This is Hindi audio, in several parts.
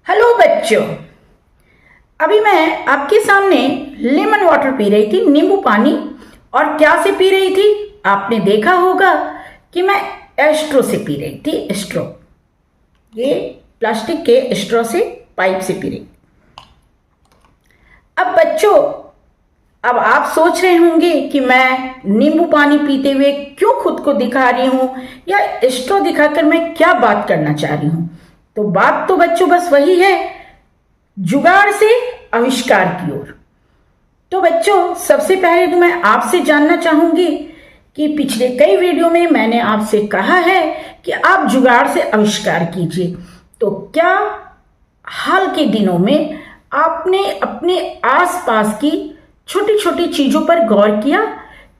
हेलो बच्चों, अभी मैं आपके सामने लेमन वाटर पी रही थी, नींबू पानी। और क्या से पी रही थी? आपने देखा होगा कि मैं एस्ट्रो से पी रही थी। एस्ट्रो, ये प्लास्टिक के एस्ट्रो से, पाइप से पी रही। अब बच्चों, अब आप सोच रहे होंगे कि मैं नींबू पानी पीते हुए क्यों खुद को दिखा रही हूं, या एस्ट्रो दिखाकर मैं क्या बात करना चाह रही हूं। तो बात तो बच्चों बस वही है, जुगाड़ से आविष्कार की ओर। तो बच्चों, सबसे पहले तो मैं आपसे जानना चाहूंगी कि पिछले कई वीडियो में मैंने आपसे कहा है कि आप जुगाड़ से आविष्कार कीजिए। तो क्या हाल के दिनों में आपने अपने आसपास की छोटी छोटी चीजों पर गौर किया?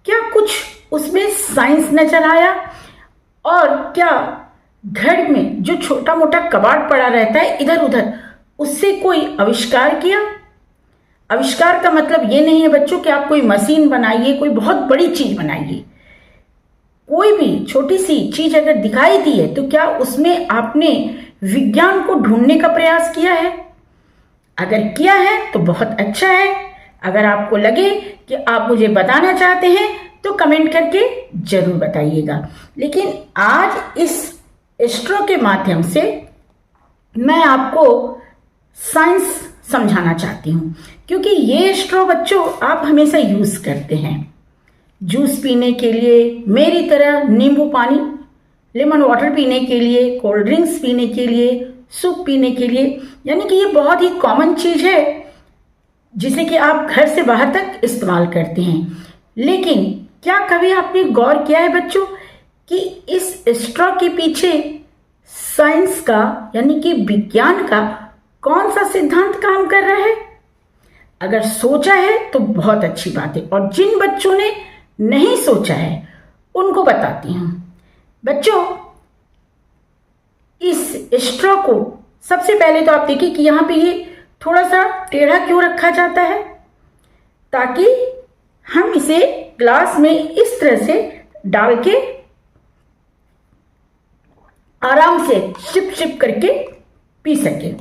क्या कुछ उसमें साइंस नजर आया? और क्या घर में जो छोटा मोटा कबाड़ पड़ा रहता है इधर उधर, उससे कोई आविष्कार किया? आविष्कार का मतलब ये नहीं है बच्चों कि आप कोई मशीन बनाइए, कोई बहुत बड़ी चीज बनाइए। कोई भी छोटी सी चीज अगर दिखाई दी है तो क्या उसमें आपने विज्ञान को ढूंढने का प्रयास किया है? अगर किया है तो बहुत अच्छा है। अगर आपको लगे कि आप मुझे बताना चाहते हैं तो कमेंट करके जरूर बताइएगा। लेकिन आज इस एस्ट्रो के माध्यम से मैं आपको साइंस समझाना चाहती हूँ, क्योंकि ये एस्ट्रो बच्चों आप हमेशा यूज करते हैं जूस पीने के लिए, मेरी तरह नींबू पानी, लेमन वाटर पीने के लिए, कोल्ड ड्रिंक्स पीने के लिए, सूप पीने के लिए। यानी कि ये बहुत ही कॉमन चीज है जिसे कि आप घर से बाहर तक इस्तेमाल करते हैं। लेकिन क्या कभी आपने गौर किया है बच्चों कि इस एस्ट्रो के पीछे साइंस का, यानी कि विज्ञान का कौन सा सिद्धांत काम कर रहा है? अगर सोचा है तो बहुत अच्छी बात है, और जिन बच्चों ने नहीं सोचा है उनको बताती हूं। बच्चों, इस एस्ट्रो को सबसे पहले तो आप देखिए कि यहां पे ये थोड़ा सा टेढ़ा क्यों रखा जाता है, ताकि हम इसे ग्लास में इस तरह से डाल के आराम से शिप शिप करके पी सके,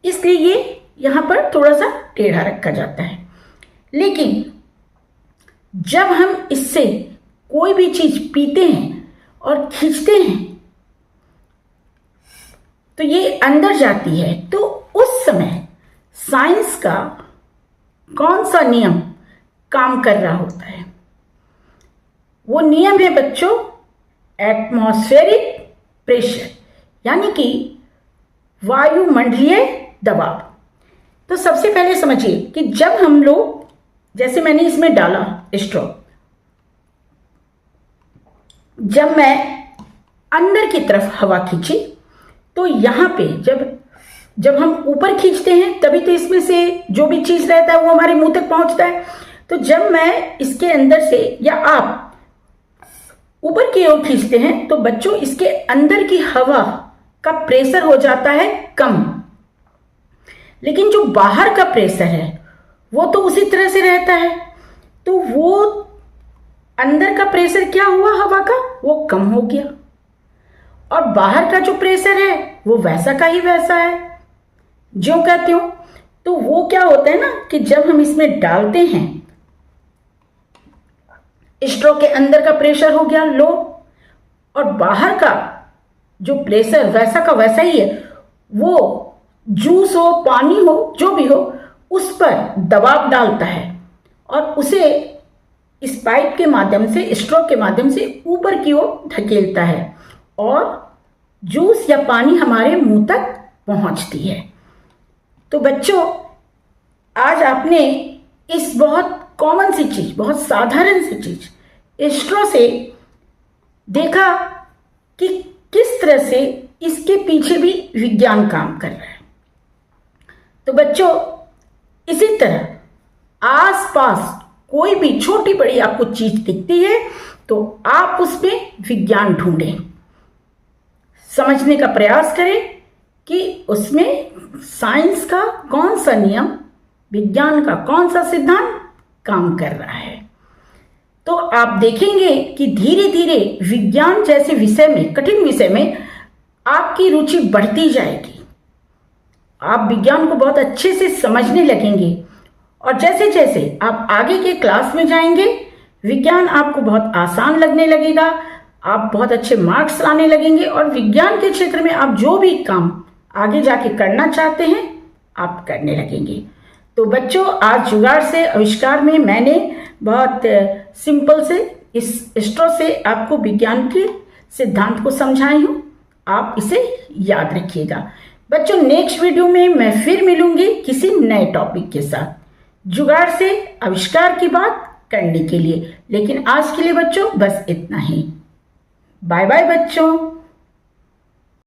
इसलिए ये यहां पर थोड़ा सा टेढ़ा रखा जाता है। लेकिन जब हम इससे कोई भी चीज पीते हैं और खींचते हैं तो ये अंदर जाती है। तो उस समय साइंस का कौन सा नियम काम कर रहा होता है? वो नियम है बच्चों एटमॉस्फेरिक प्रेशर, यानी कि वायुमंडलीय दबाव। तो सबसे पहले समझिए कि जब हम लोग, जैसे मैंने इसमें डाला स्ट्रॉ, जब मैं अंदर की तरफ हवा खींची तो यहां पे जब हम ऊपर खींचते हैं तभी तो इसमें से जो भी चीज रहता है वो हमारे मुंह तक पहुंचता है। तो जब मैं इसके अंदर से, या आप ऊपर की ओर खींचते हैं, तो बच्चों इसके अंदर की हवा का प्रेशर हो जाता है कम। लेकिन जो बाहर का प्रेशर है वो तो उसी तरह से रहता है। तो वो अंदर का प्रेशर क्या हुआ हवा का, वो कम हो गया, और बाहर का जो प्रेशर है वो वैसा का ही वैसा है जो कहते हो। तो वो क्या होता है ना कि जब हम इसमें डालते हैं, स्ट्रो के अंदर का प्रेशर हो गया लो, और बाहर का जो प्रेशर वैसा का वैसा ही है। वो जूस हो, पानी हो, जो भी हो, उस पर दबाव डालता है और उसे इस पाइप के माध्यम से, स्ट्रो के माध्यम से ऊपर की ओर धकेलता है, और जूस या पानी हमारे मुंह तक पहुंचती है। तो बच्चों, आज आपने इस बहुत कॉमन सी चीज, बहुत साधारण सी चीज एस्ट्रो से देखा कि किस तरह से इसके पीछे भी विज्ञान काम कर रहा है। तो बच्चों, इसी तरह आसपास कोई भी छोटी बड़ी आपको चीज दिखती है तो आप उसमें विज्ञान ढूंढें, समझने का प्रयास करें कि उसमें साइंस का कौन सा नियम, विज्ञान का कौन सा सिद्धांत काम कर रहा है। तो आप देखेंगे कि धीरे धीरे विज्ञान जैसे विषय में, कठिन विषय में आपकी रुचि बढ़ती जाएगी, आप विज्ञान को बहुत अच्छे से समझने लगेंगे। और जैसे जैसे आप आगे के क्लास में जाएंगे, विज्ञान आपको बहुत आसान लगने लगेगा, आप बहुत अच्छे मार्क्स लाने लगेंगे और विज्ञान के क्षेत्र में आप जो भी काम आगे जाके करना चाहते हैं आप करने लगेंगे। तो बच्चों, आज जुगाड़ से आविष्कार में मैंने बहुत सिंपल से इस स्ट्रॉ से आपको विज्ञान के सिद्धांत को समझाई हूँ। आप इसे याद रखिएगा। बच्चों, नेक्स्ट वीडियो में मैं फिर मिलूंगी किसी नए टॉपिक के साथ, जुगाड़ से आविष्कार की बात करने के लिए। लेकिन आज के लिए बच्चों बस इतना ही। बाय बाय बच्चों।